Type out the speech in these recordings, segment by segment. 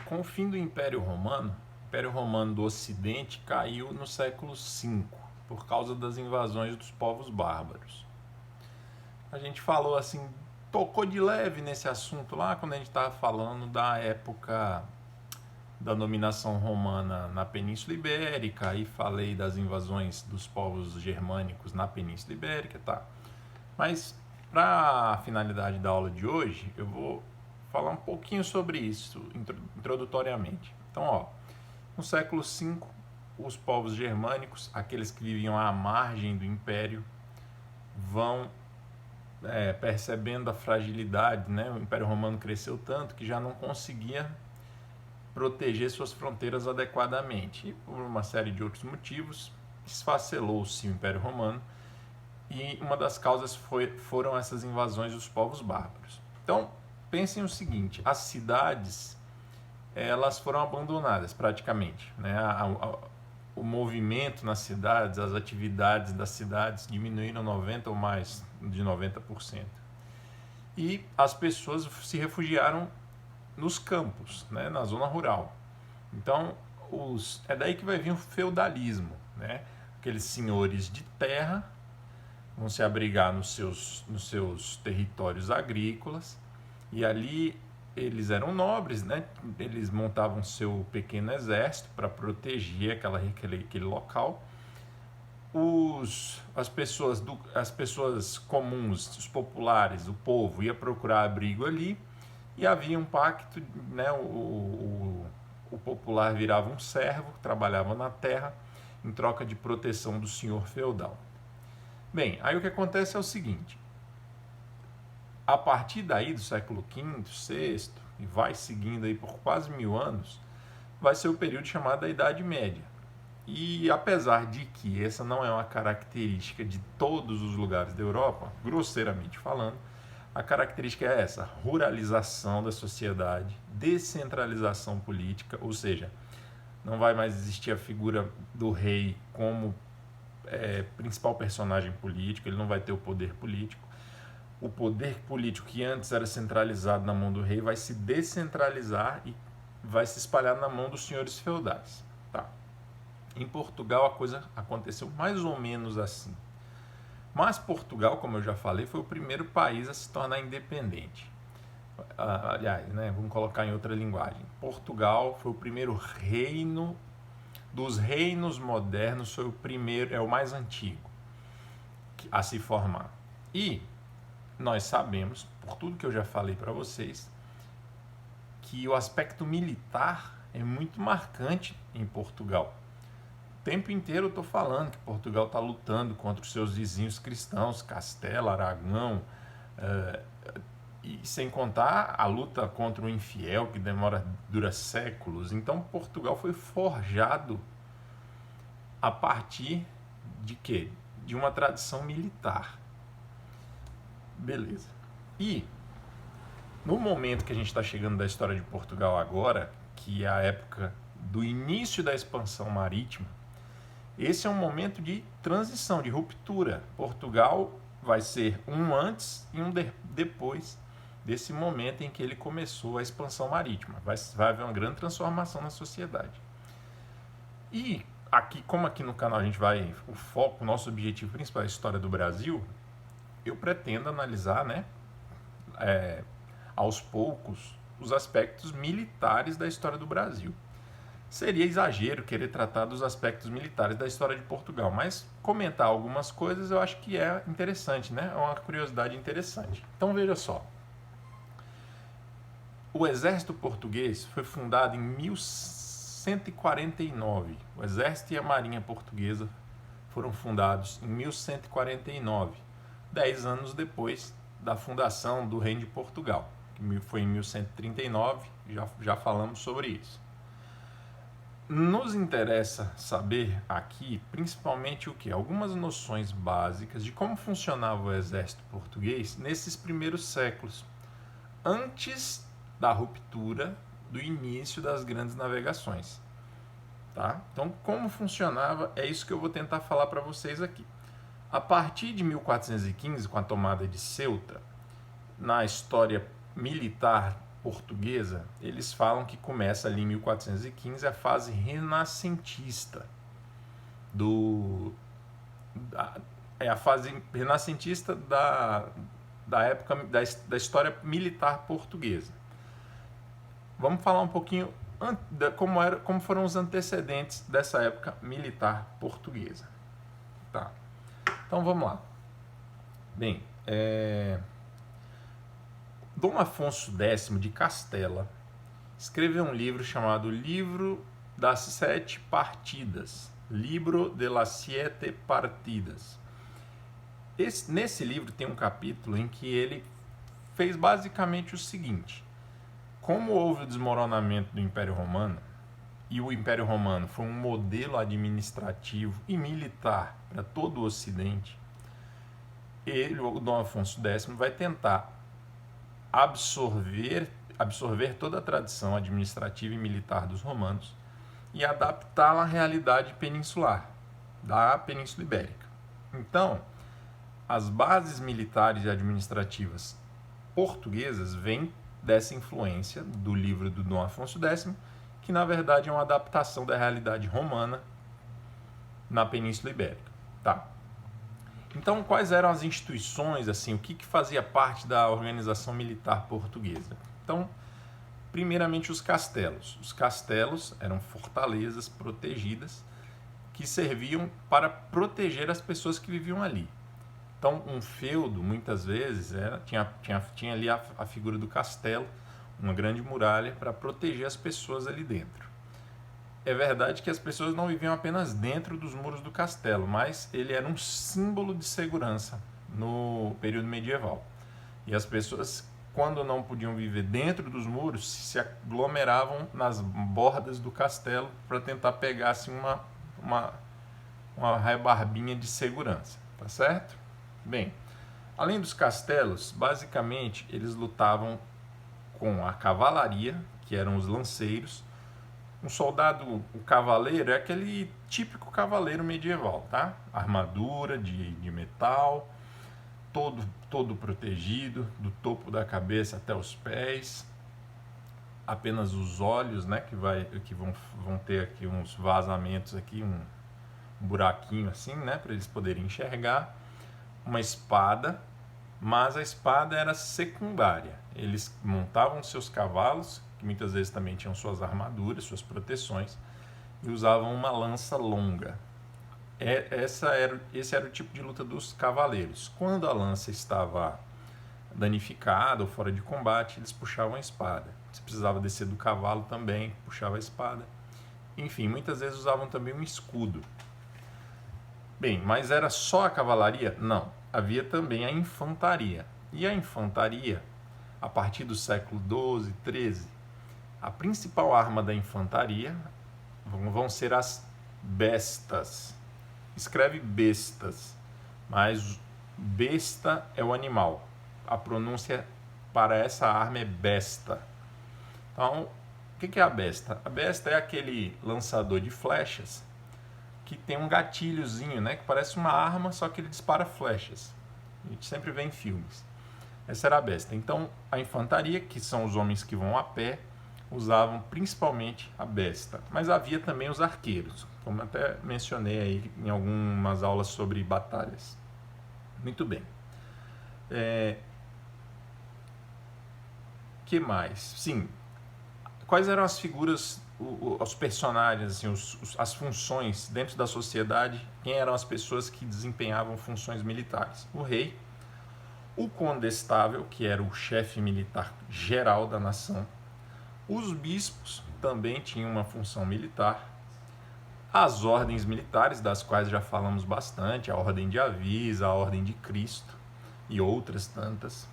Com o fim do Império Romano, o Império Romano do Ocidente caiu no século V por causa das invasões dos povos bárbaros. A gente falou assim, tocou de leve nesse assunto lá quando a gente estava falando da época da dominação romana na Península Ibérica, aí falei das invasões dos povos germânicos na Península Ibérica, tá? Mas para a finalidade da aula de hoje, eu vou falar um pouquinho sobre isso introdutoriamente. Então, no século V, os povos germânicos, aqueles que viviam à margem do império, vão percebendo a fragilidade, né? O Império Romano cresceu tanto que já não conseguia proteger suas fronteiras adequadamente. E por uma série de outros motivos, esfacelou-se o Império Romano e uma das causas foram essas invasões dos povos bárbaros. Então, pensem o seguinte, as cidades elas foram abandonadas praticamente, né? O movimento nas cidades, as atividades das cidades diminuíram 90% ou mais de 90%. E as pessoas se refugiaram nos campos, né? Na zona rural. Então, é daí que vai vir o feudalismo, né? Aqueles senhores de terra vão se abrigar nos seus territórios agrícolas e ali eles eram nobres, né? Eles montavam seu pequeno exército para proteger aquele local. As pessoas comuns, os populares, o povo ia procurar abrigo ali e havia um pacto, né? O popular virava um servo, trabalhava na terra em troca de proteção do senhor feudal. Bem, aí o que acontece é o seguinte, a partir daí do século V, VI, e vai seguindo aí por quase 1000 anos, vai ser o período chamado da Idade Média. E apesar de que essa não é uma característica de todos os lugares da Europa, grosseiramente falando, a característica é essa, ruralização da sociedade, descentralização política, ou seja, não vai mais existir a figura do rei como principal personagem político, ele não vai ter o poder político. O poder político que antes era centralizado na mão do rei vai se descentralizar e vai se espalhar na mão dos senhores feudais. Tá? Em Portugal a coisa aconteceu mais ou menos assim. Mas Portugal, como eu já falei, foi o primeiro país a se tornar independente. Aliás, né, vamos colocar em outra linguagem. Portugal foi o primeiro reino dos reinos modernos, foi o primeiro, é o mais antigo a se formar. E nós sabemos, por tudo que eu já falei para vocês, que o aspecto militar é muito marcante em Portugal. O tempo inteiro eu estou falando que Portugal está lutando contra os seus vizinhos cristãos, Castela, Aragão, e sem contar a luta contra o infiel, que dura séculos. Então Portugal foi forjado a partir de quê? De uma tradição militar. Beleza. E no momento que a gente está chegando da história de Portugal agora, que é a época do início da expansão marítima, esse é um momento de transição, de ruptura. Portugal vai ser um antes e um depois desse momento em que ele começou a expansão marítima. Vai haver uma grande transformação na sociedade. E aqui, como aqui no canal a gente vai, o nosso objetivo principal é a história do Brasil, eu pretendo analisar, né, aos poucos, os aspectos militares da história do Brasil. Seria exagero querer tratar dos aspectos militares da história de Portugal, mas comentar algumas coisas eu acho que é interessante, né? É uma curiosidade interessante. Então veja só. O exército português foi fundado em 1149. O exército e a marinha portuguesa foram fundados em 1149, 10 anos depois da fundação do Reino de Portugal, que foi em 1139, já falamos sobre isso. Nos interessa saber aqui, principalmente o que? Algumas noções básicas de como funcionava o exército português nesses primeiros séculos, antes da ruptura do início das grandes navegações. Tá? Então, como funcionava, é isso que eu vou tentar falar para vocês aqui. A partir de 1415, com a tomada de Ceuta, na história militar portuguesa, eles falam que começa ali em 1415 a fase renascentista a fase renascentista da época da história militar portuguesa. Vamos falar um pouquinho como foram os antecedentes dessa época militar portuguesa. Tá. Então vamos lá. Bem, Dom Afonso X de Castela escreveu um livro chamado Livro das Sete Partidas, Libro de las Siete Partidas. Nesse livro tem um capítulo em que ele fez basicamente o seguinte: como houve o desmoronamento do Império Romano, e o Império Romano foi um modelo administrativo e militar para todo o Ocidente, o Dom Afonso X, vai tentar absorver toda a tradição administrativa e militar dos romanos e adaptá-la à realidade peninsular, da Península Ibérica. Então, as bases militares e administrativas portuguesas vêm dessa influência do livro do Dom Afonso X, que na verdade é uma adaptação da realidade romana na Península Ibérica. Tá. Então, quais eram as instituições, assim, o que fazia parte da organização militar portuguesa? Então, primeiramente os castelos. Os castelos eram fortalezas protegidas que serviam para proteger as pessoas que viviam ali. Então, um feudo, muitas vezes, tinha ali a figura do castelo, uma grande muralha para proteger as pessoas ali dentro. É verdade que as pessoas não viviam apenas dentro dos muros do castelo, mas ele era um símbolo de segurança no período medieval. E as pessoas, quando não podiam viver dentro dos muros, se aglomeravam nas bordas do castelo para tentar pegar assim, uma rebarbinha de segurança, tá certo? Bem, além dos castelos, basicamente eles lutavam com a cavalaria, que eram os lanceiros. Um soldado, o cavaleiro, é aquele típico cavaleiro medieval, tá? Armadura de metal, todo protegido, do topo da cabeça até os pés. Apenas os olhos, né, que vão ter aqui uns vazamentos aqui, um buraquinho assim, né, para eles poderem enxergar. Uma espada, mas a espada era secundária. Eles montavam seus cavalos, que muitas vezes também tinham suas armaduras, suas proteções, e usavam uma lança longa. Esse era o tipo de luta dos cavaleiros. Quando a lança estava danificada ou fora de combate, eles puxavam a espada. Se precisava descer do cavalo também, puxava a espada. Enfim, muitas vezes usavam também um escudo. Bem, mas era só a cavalaria? Não. Havia também a infantaria. E a infantaria, a partir do século XII, XIII, a principal arma da infantaria vão ser as bestas. Escreve bestas, mas besta é o animal. A pronúncia para essa arma é besta. Então, o que é a besta? A besta é aquele lançador de flechas que tem um gatilhozinho, né, que parece uma arma, só que ele dispara flechas. A gente sempre vê em filmes. Essa era a besta. Então, a infantaria, que são os homens que vão a pé, usavam principalmente a besta. Mas havia também os arqueiros, como até mencionei aí em algumas aulas sobre batalhas. Muito bem. Que mais? Sim. Quais eram as figuras, os personagens, assim, as funções dentro da sociedade? Quem eram as pessoas que desempenhavam funções militares? O rei, o condestável, que era o chefe militar geral da nação. Os bispos também tinham uma função militar. As ordens militares, das quais já falamos bastante, a Ordem de Avisa, a Ordem de Cristo e outras tantas.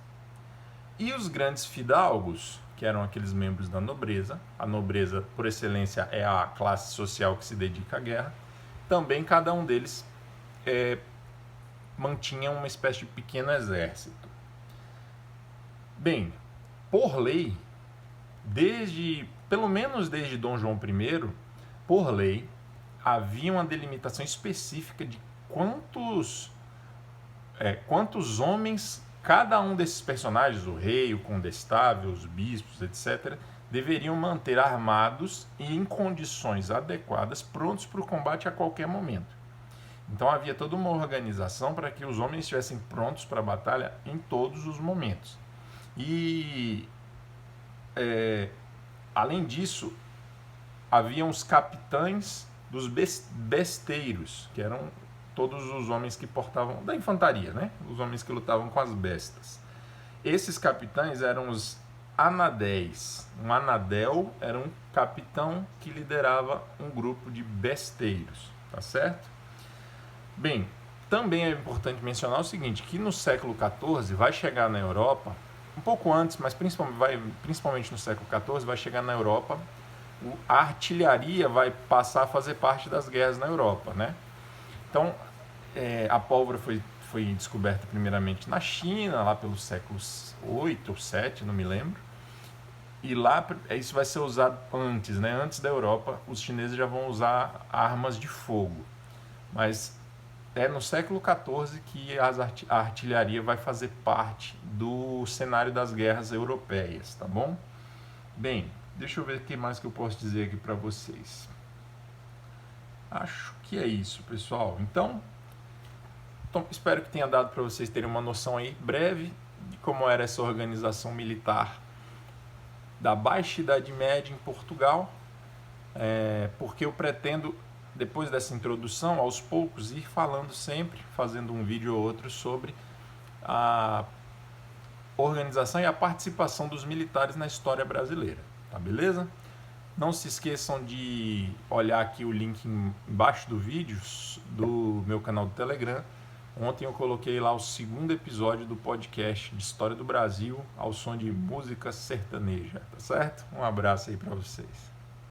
E os grandes fidalgos, que eram aqueles membros da nobreza. A nobreza, por excelência, é a classe social que se dedica à guerra. Também cada um deles mantinha uma espécie de pequeno exército. Bem, por lei, pelo menos desde Dom João I, por lei, havia uma delimitação específica de quantos homens cada um desses personagens, o rei, o condestável, os bispos, etc., deveriam manter armados e em condições adequadas, prontos para o combate a qualquer momento. Então havia toda uma organização para que os homens estivessem prontos para a batalha em todos os momentos. E, além disso, haviam os capitães dos besteiros, que eram todos os homens que portavam, da infantaria, né? Os homens que lutavam com as bestas. Esses capitães eram os anadéis. Um anadel era um capitão que liderava um grupo de besteiros, tá certo? Bem, também é importante mencionar o seguinte, que no século XIV vai chegar na Europa, um pouco antes, mas principalmente no século XIV, vai chegar na Europa, a artilharia vai passar a fazer parte das guerras na Europa, né? Então, a pólvora foi descoberta primeiramente na China, lá pelos séculos 8 ou 7, não me lembro. E lá isso vai ser usado antes, né? Antes da Europa, os chineses já vão usar armas de fogo. Mas é no século XIV que a artilharia vai fazer parte do cenário das guerras europeias, tá bom? Bem, deixa eu ver o que mais que eu posso dizer aqui para vocês. Acho que é isso, pessoal. Então, espero que tenha dado para vocês terem uma noção aí breve de como era essa organização militar da Baixa Idade Média em Portugal, porque eu pretendo, depois dessa introdução, aos poucos, ir falando sempre, fazendo um vídeo ou outro sobre a organização e a participação dos militares na história brasileira, tá beleza? Não se esqueçam de olhar aqui o link embaixo do vídeo do meu canal do Telegram. Ontem eu coloquei lá o 2º episódio do podcast de História do Brasil ao som de música sertaneja, tá certo? Um abraço aí para vocês.